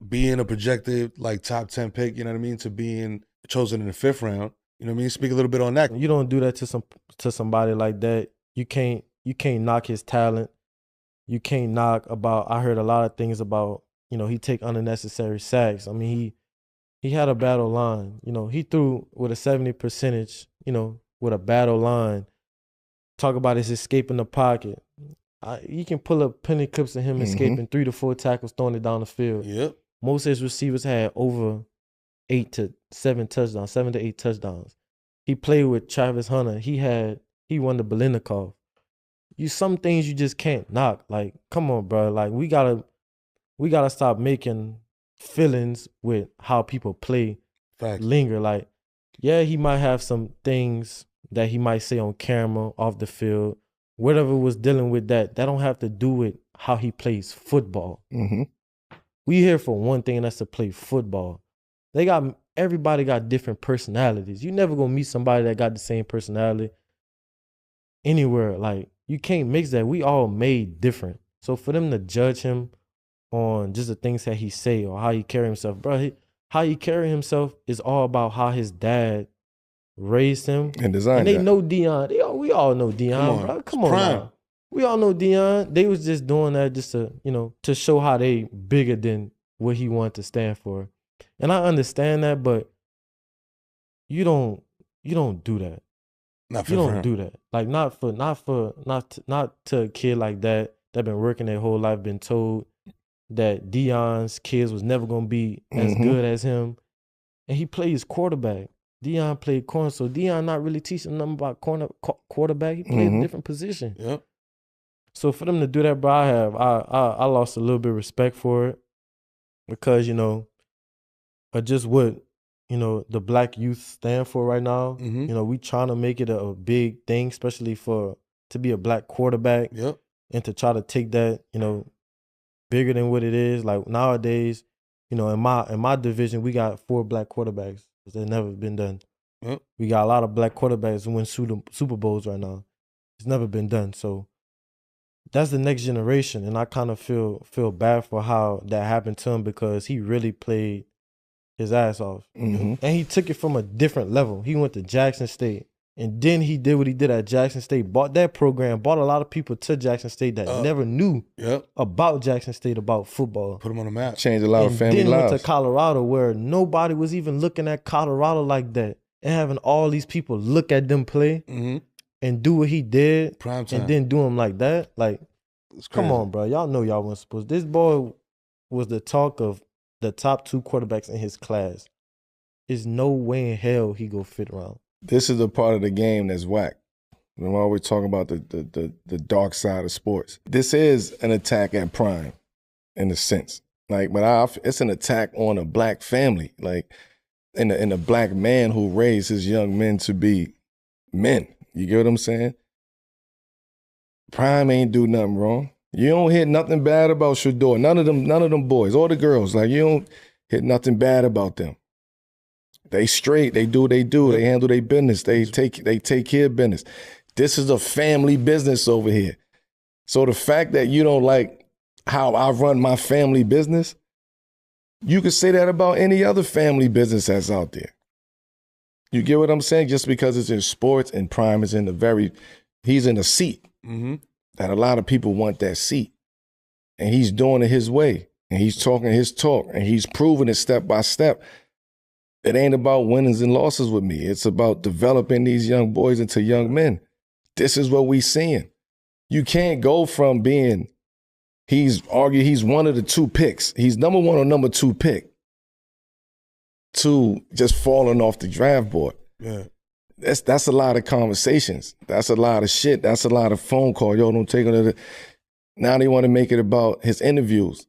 being a projected like top 10 pick, you know what I mean, to being chosen in the 5th round. You know what I mean? Speak a little bit on that. You don't do that to somebody like that. You can't knock his talent. You can't knock about. I heard a lot of things about, he take unnecessary sacks. I mean, he had a battle line. He threw with a 70%, with a battle line. Talk about his escaping the pocket. You can pull up plenty clips of him escaping 3 to 4 tackles, throwing it down the field. Yep. Most of his receivers had over 7 to 8 touchdowns. He played with Travis Hunter. He won the Biletnikoff. Some things you just can't knock. Like, come on, bro. Like, we gotta stop making feelings with how people play linger. Like, yeah, he might have some things that he might say on camera, off the field. Whatever was dealing with that don't have to do with how he plays football. Mm-hmm. We here for one thing, and that's to play football. Everybody got different personalities. You never gonna meet somebody that got the same personality anywhere. Like, you can't mix that. We all made different. So for them to judge him on just the things that he say or how he carry himself, bro, how he carry himself is all about how his dad raised him and designed. And they know Deion. We all know Deion, bro. Come on, now. We all know Deion. They was just doing that just to, to show how they bigger than what he wanted to stand for. And I understand that, but you don't do that. Not you don't do that. Like, not to a kid like that been working their whole life, been told that Deion's kids was never gonna be as good as him, and he plays quarterback. Deion played corner, so Deion not really teaching them about quarterback. He played a different position. Yep. So for them to do that, bro, I lost a little bit of respect for it because just what the black youth stand for right now. We trying to make it a big thing, especially to be a black quarterback. Yep. And to try to take that bigger than what it is. Like nowadays, in my division, we got 4 black quarterbacks. That's never been done. Yep. We got a lot of black quarterbacks who win Super Bowls right now. It's never been done. So that's the next generation, and I kind of feel bad for how that happened to him because he really played his ass off, and he took it from a different level. He went to Jackson State, and then he did what he did at Jackson State. Bought that program, brought a lot of people to Jackson State that never knew about Jackson State, about football. Put him on the map. Changed a lot of family lives. And then went to Colorado where nobody was even looking at Colorado like that. And having all these people look at them play and do what he did Prime time. and then do him like that. Like, come on, bro. Y'all know y'all weren't supposed to. This boy was the talk of the top 2 quarterbacks in his class. There's no way in hell he go fit around. This is the part of the game that's whack. We're always talking about the dark side of sports. This is an attack at Prime, in a sense. Like, but it's an attack on a black family, like, and a black man who raised his young men to be men. You get what I'm saying? Prime ain't do nothing wrong. You don't hear nothing bad about Shedeur. None of them boys, all the girls. Like, you don't hear nothing bad about them. They straight. They do what they do. They handle their business. They take care of business. This is a family business over here. So the fact that you don't like how I run my family business, you could say that about any other family business that's out there. You get what I'm saying? Just because it's in sports and Prime is he's in a seat that a lot of people want that seat. And he's doing it his way. And he's talking his talk. And he's proving it step by step. It ain't about winnings and losses with me. It's about developing these young boys into young men. This is what we seeing. You can't go from being, he's one of the 2 picks. He's number 1 or number 2 pick to just falling off the draft board. Yeah. That's a lot of conversations. That's a lot of shit. That's a lot of phone call. Yo, don't take it. Now they want to make it about his interviews.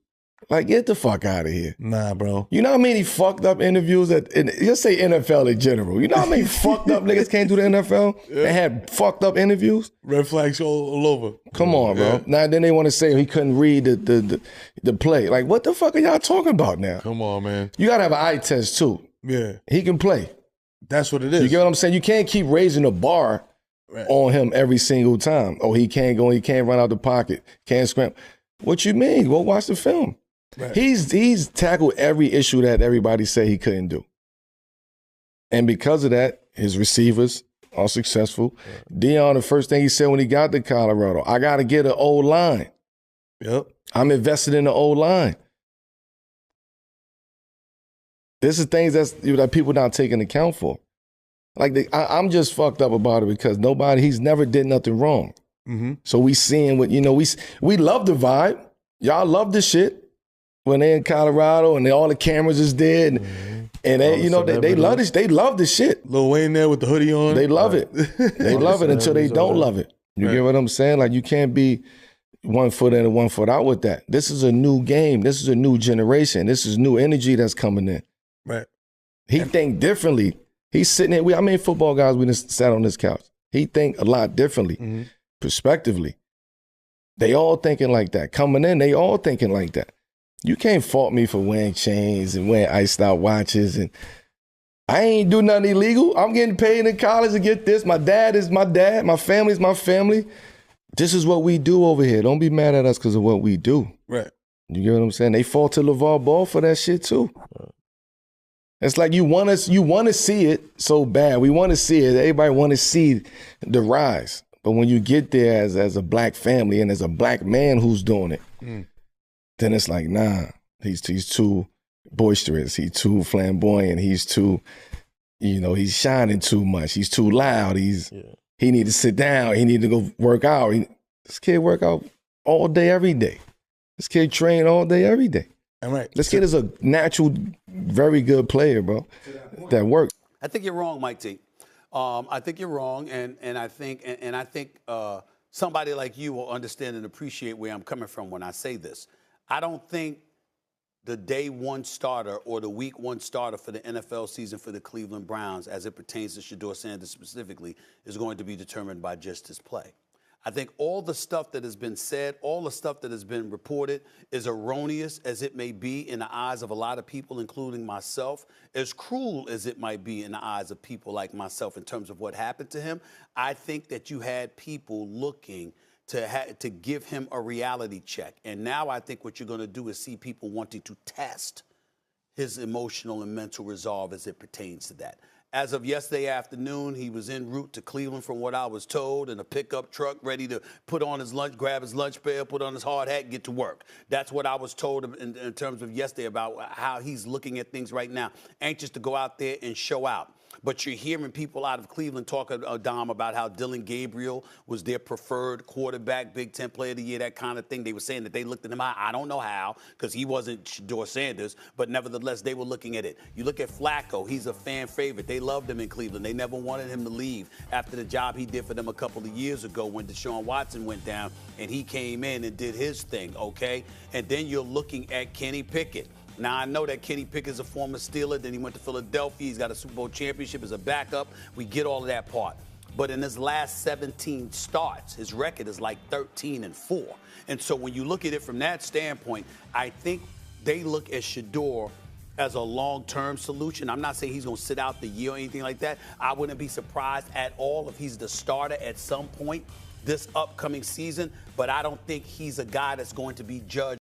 Like, get the fuck out of here. Nah, bro. You know how many fucked up interviews just say NFL in general. You know how many fucked up niggas can't do the NFL? Yeah. They had fucked up interviews? Red flags all over. Come on, bro. Yeah. Now then they want to say he couldn't read the play. Like, what the fuck are y'all talking about now? Come on, man. You got to have an eye test too. Yeah. He can play. That's what it is. You get what I'm saying? You can't keep raising the bar on him every single time. Oh, he can't go, he can't run out the pocket, can't scramble. What you mean? Go watch the film. Right. He's tackled every issue that everybody said he couldn't do. And because of that, his receivers are successful. Deion, the first thing he said when he got to Colorado, I got to get an old line. Yep. I'm invested in the old line. This is things that people not taking account for. Like I'm just fucked up about it because he's never did nothing wrong. Mm-hmm. So we seeing what, we love the vibe. Y'all love the shit when they in Colorado and all the cameras is there. And they love this. They love the shit. Lil Wayne there with the hoodie on. They love it. They love it until they don't love it. You get what I'm saying? Like you can't be 1 foot in and 1 foot out with that. This is a new game. This is a new generation. This is new energy that's coming in. Right. He think differently. He's sitting there. Football guys, we just sat on this couch. He think a lot differently, prospectively. They all thinking like that. Coming in, they all thinking like that. You can't fault me for wearing chains and wearing iced out watches. And I ain't do nothing illegal. I'm getting paid in college to get this. My dad is my dad. My family is my family. This is what we do over here. Don't be mad at us because of what we do. Right. You get what I'm saying? They fall to LeVar Ball for that shit too. It's like you want to see it so bad. We want to see it. Everybody want to see the rise. But when you get there as a black family and as a black man who's doing it, then it's like, nah, he's too boisterous. He's too flamboyant. He's too, he's shining too much. He's too loud. He need to sit down. He need to go work out. This kid work out all day, every day. This kid train all day, every day. All right. This kid is a natural, very good player, bro. That works. I think you're wrong, Mike T. I think you're wrong, and I think somebody like you will understand and appreciate where I'm coming from when I say this. I don't think the day one starter or the week one starter for the NFL season for the Cleveland Browns, as it pertains to Shedeur Sanders specifically, is going to be determined by just his play. I think all the stuff that has been said, all the stuff that has been reported is erroneous as it may be in the eyes of a lot of people, including myself, as cruel as it might be in the eyes of people like myself in terms of what happened to him. I think that you had people looking to give him a reality check. And now I think what you're going to do is see people wanting to test his emotional and mental resolve as it pertains to that. As of yesterday afternoon, he was en route to Cleveland, from what I was told, in a pickup truck, ready to put on his lunch, grab his lunch pail, put on his hard hat, and get to work. That's what I was told in terms of yesterday about how he's looking at things right now, anxious to go out there and show out. But you're hearing people out of Cleveland talk, Dom, about how Dylan Gabriel was their preferred quarterback, Big Ten Player of the Year, that kind of thing. They were saying that they looked at him. I don't know how, because he wasn't Shedeur Sanders, but nevertheless, they were looking at it. You look at Flacco. He's a fan favorite. They loved him in Cleveland. They never wanted him to leave after the job he did for them a couple of years ago when Deshaun Watson went down, and he came in and did his thing, okay? And then you're looking at Kenny Pickett. Now, I know that Kenny Pickett is a former Steeler. Then he went to Philadelphia. He's got a Super Bowl championship as a backup. We get all of that part. But in his last 17 starts, his record is like 13-4. And so when you look at it from that standpoint, I think they look at Shedeur as a long-term solution. I'm not saying he's going to sit out the year or anything like that. I wouldn't be surprised at all if he's the starter at some point this upcoming season. But I don't think he's a guy that's going to be judged